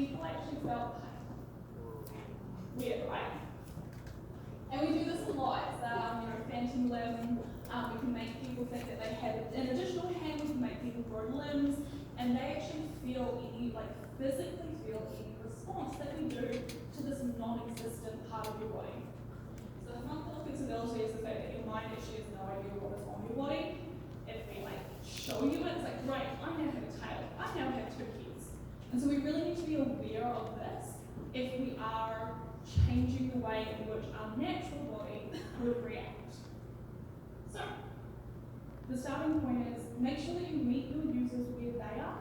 people actually felt weird, right? And we do this a lot. It's phantom limb. We can make people think that they have an additional hand. We can make people grow limbs, and they actually physically feel any response that we do to this non-existent part of your body. So the functional flexibility is the fact that your mind actually has no idea what is on your body. If we show you it, it's like, great, I now have a tail. I now have 2 heads. And so we really need to be aware of this if we are changing the way in which our natural body would react. So, the starting point is make sure that you meet your users where they are,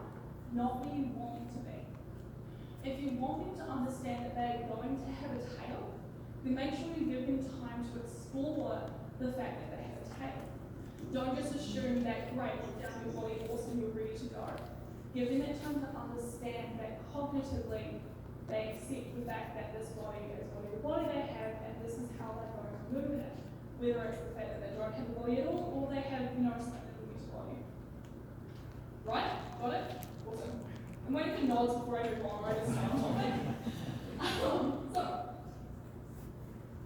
not where you want them to be. If you want them to understand that they're going to have a tail, then make sure you give them time to explore the fact that they have a tail. Don't just assume that, great, look down your body, awesome, you're ready to go. Give them that time to understand that cognitively they accept the fact that this body is whatever body they have and this is how they're going to move it. Whether it's the fact that they don't have a body at all or they have, slightly reduced body. Right? Got it? Awesome. I'm waiting for nods before I move on. I just sound something. So,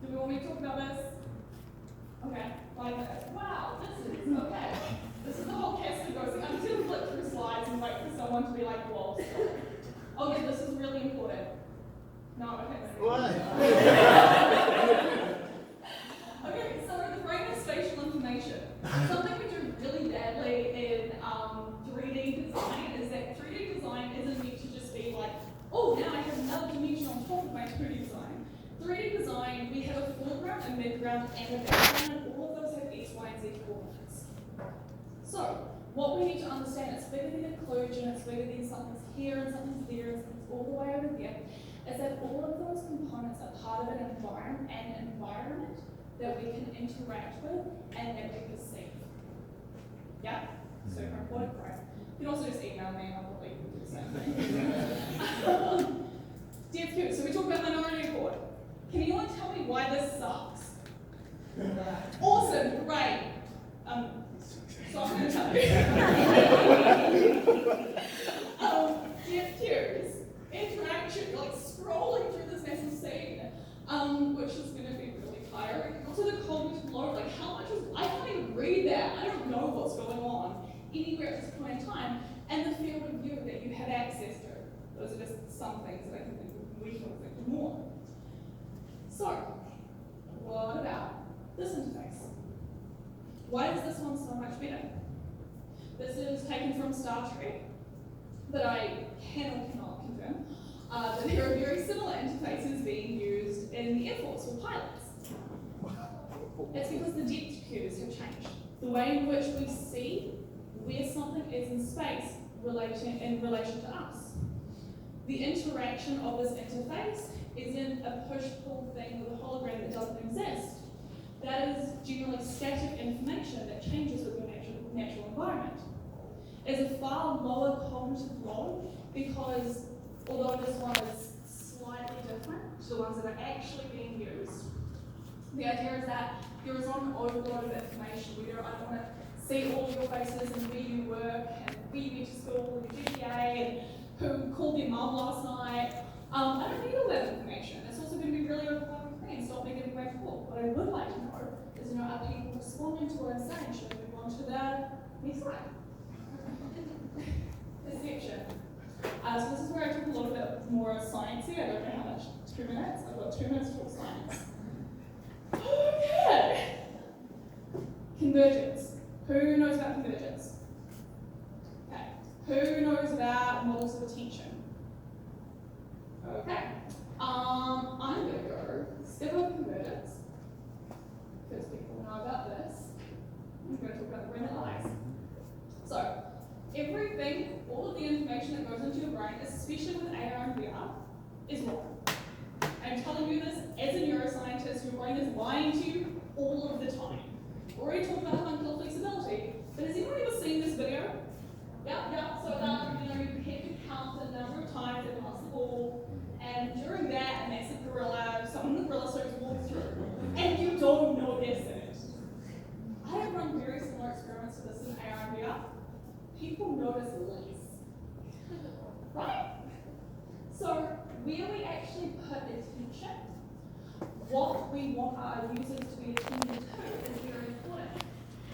do we want me to talk about this? Okay, like this. Wow, this is okay. This is the whole cast of ghosting. I'm just going to flip through slides and wait for someone to be like, whoa, stop. Oh yeah, this is really important. No, okay. What? Okay, so the brain has spatial information. Something we do really badly in 3D design is that 3D design isn't meant to just be like, oh, now I have another dimension on top of my 2D design. 3D design, we have a foreground, a midground, and a background, and all of those have X, Y, and Z coordinates. So, what we need to understand, it's bigger than occlusion, it's bigger than something's here and something's there and something's all the way over there, is that all of those components are part of an environment that we can interact with and that we perceive. Yeah? Super important, right? You can also just email me and I'll probably do the same thing. DFQ, so we talked about minority report. Can anyone tell me why this sucks? Awesome, great. So I'm going to tell you. DFQs, interaction, scrolling through this massive scene, which is going to be really tiring. Also the cognitive load, how much is, I can't even read that. I don't know what's going on anywhere at this point in time. And the field of view that you have access to. Those are just some things that I can think of. We can think of more. So, what about this interface? Why is this one so much better? This is taken from Star Trek, but I can or cannot confirm that there are very similar interfaces being used in the Air Force for pilots. It's because the depth cues have changed. The way in which we see where something is in space in relation to us. The interaction of this interface isn't a push-pull thing with a hologram that doesn't exist. That is generally static information that changes with your natural environment. It's a far lower cognitive load because although this one is slightly different to the ones that are actually being used, the idea is that there is not an overload of information where I don't want to see all of your faces and where you work and where you went to school and your GPA and who called their mum last night. I don't need all that information. It's also going to be really overwhelming for me and stop me getting back to work. What I would like to know is, are people responding to what I'm saying? Should we move on to the next slide? Perception. So this is where I talk a little bit more sciencey. I don't know how much. 2 minutes? I've got 2 minutes to talk science. Okay. Convergence. Who knows about convergence? Okay. Who knows about models of attention? Okay. I'm going to go skip over convergence because people know about this. I'm going to talk about the brain that lies. So, everything, all of the information that goes into your brain, especially with AR and VR, is wrong. I'm telling you this as a neuroscientist. Your brain is lying to you all of the time. We've already talked about functional flexibility, but has anyone ever seen this video? Yeah. So you have to count the number of times it bounced the ball, and during that, a massive gorilla, someone in the gorilla starts to walk through, and you don't notice it. I have run very similar experiments to this in AR and VR. People notice less, right? So where we actually put attention, what we want our users to be attending to is very important,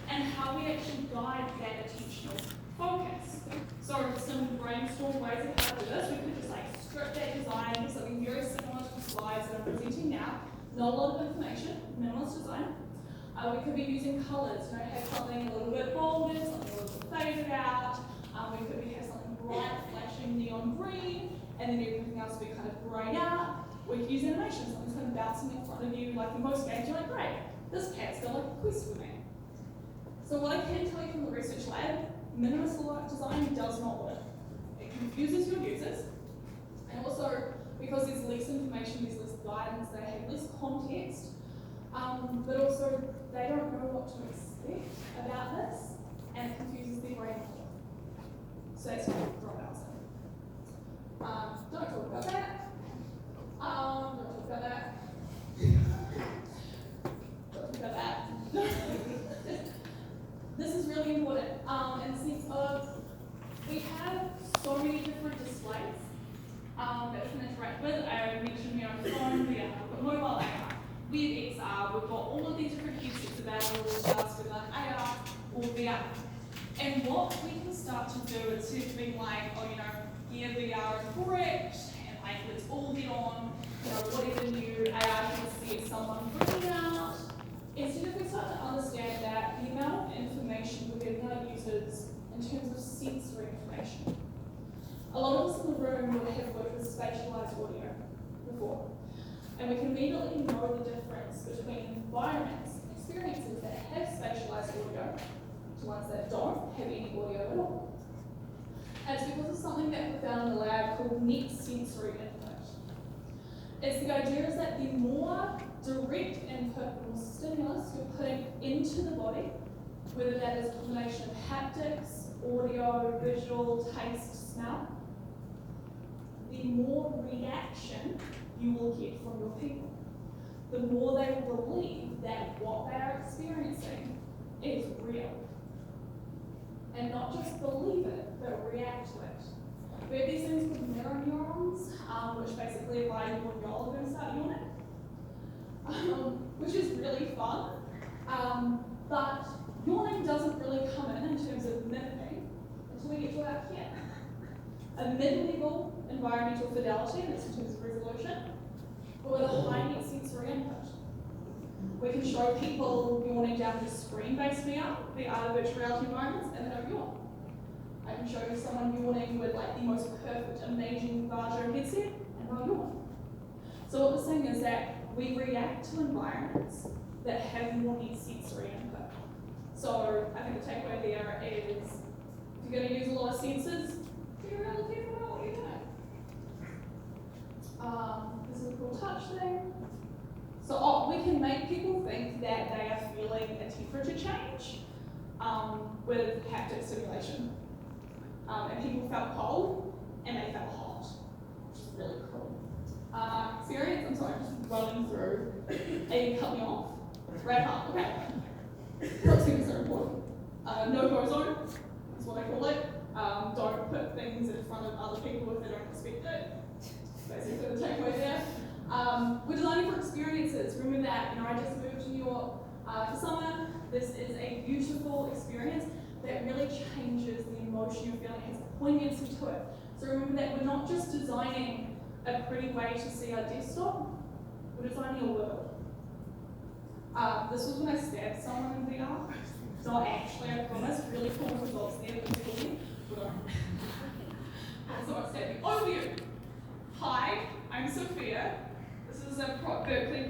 and how we actually guide that attentional focus. So some brainstorm ways of how to do this, we could just like script that design into something very similar to the slides that I'm presenting now. Not a lot of information, minimalist design. We could be using colours, have something a little bit bolder, something a little bit faded out. We could have something bright, flashing neon green, and then everything else would be kind of greyed out. We could use animation, something's kind of bouncing in front of you, like in most games, you're like, great, this cat's got like a quest for me. So what I can tell you from the research lab, minimalist design does not work. It confuses your users, and also because there's less information, there's less guidance, they have less context, but also they don't know what to expect about this, and it confuses their brain more. So that's what dropouts are. Don't talk about that. Don't talk about that. Don't talk about that. This is really important in the sense of we have so many different displays that we can interact with. I mentioned here on the phone, we have mobile AR, WebXR, we've got all of these different headsets available to us with AR or VR. And what we can start to do instead of being like, oh, yeah, VR is correct, and like let's all get on, whatever new AR can see someone bringing out. Instead of we start to understand that the amount of information we're giving our users in terms of sensory information. A lot of us in the room would have worked with spatialized audio before, and we can immediately know the difference between environments and experiences that have spatialized audio to ones that don't have any audio at all. And it's because of something that we found in the lab called net sensory input. It's the idea is that the more direct input, the more stimulus you're putting into the body, whether that is a combination of haptics, audio, visual, taste, smell, the more reaction you will get from your people. The more they will believe that what they are experiencing is real. And not just believe it, but react to it. We have these things called mirror neurons, which basically allow you when you're going to start yawning, which is really fun. But yawning doesn't really come in terms of mimicking until we get to about here. A mid-level environmental fidelity, that's in terms of resolution, but with a high net sensory input. We can show people yawning down to screen-based VR, virtual reality environments, and they don't yawn. I can show you someone yawning with like the most perfect, amazing Vajo headset, and they'll yawn. So what we're saying is that we react to environments that have more net sensory input. So I think the takeaway there is, if you're going to use a lot of senses, be really careful about what you're doing. This is a cool touch thing. So we can make people think that they are feeling a temperature change with haptic stimulation. And people felt cold and they felt hot, which is really cool. Experience, I'm sorry, I'm just running through. You cut me off. Wrap up, okay. What's things are important? No-go zone is what I call it. Don't put things in front of other people if they don't expect it. Basically the takeaway there. We're designing for experiences. Remember that, I just moved to New York for summer. This is a beautiful experience that really changes the emotion you're feeling, has poignancy to it. So remember that we're not just designing a pretty way to see our desktop, we're designing a world. This was when I stabbed someone in VR. Not actually, I promise. Really cool results there. Someone stabbed me. Overview. Hi, I'm Sophia. This is a Berkeley